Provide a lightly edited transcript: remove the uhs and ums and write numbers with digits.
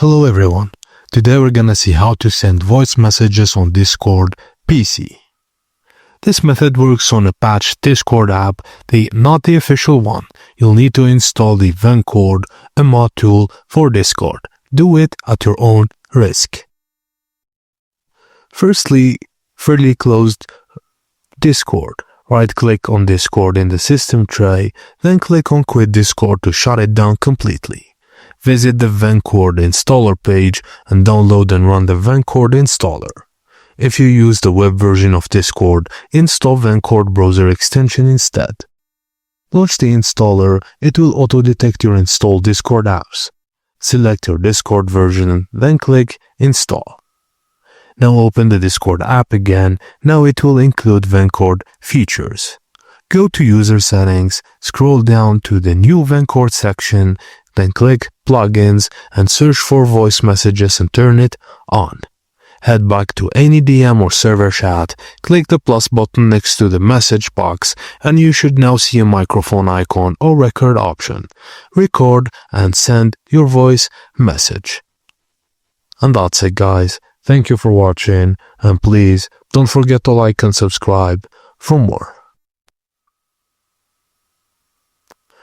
Hello everyone, today we're gonna see how to send voice messages on Discord PC. This method works on a patched Discord app, not the official one. You'll need to install the Vencord, a mod tool for Discord. Do it at your own risk. Firstly, freely close Discord. Right-click on Discord in the system tray, then click on Quit Discord to shut it down completely. Visit the Vencord installer page and download and run the Vencord installer. If you use the web version of Discord, install Vencord browser extension instead. Launch the installer, it will auto-detect your installed Discord apps. Select your Discord version, then click Install. Now open the Discord app again, now it will include Vencord features. Go to User Settings, scroll down to the New Vencord section, then click Plugins and search for voice messages and turn it on. Head back to any DM or server chat, click the plus button next to the message box and you should now see a microphone icon or record option. Record and send your voice message. And that's it guys. Thank you for watching and please don't forget to like and subscribe for more.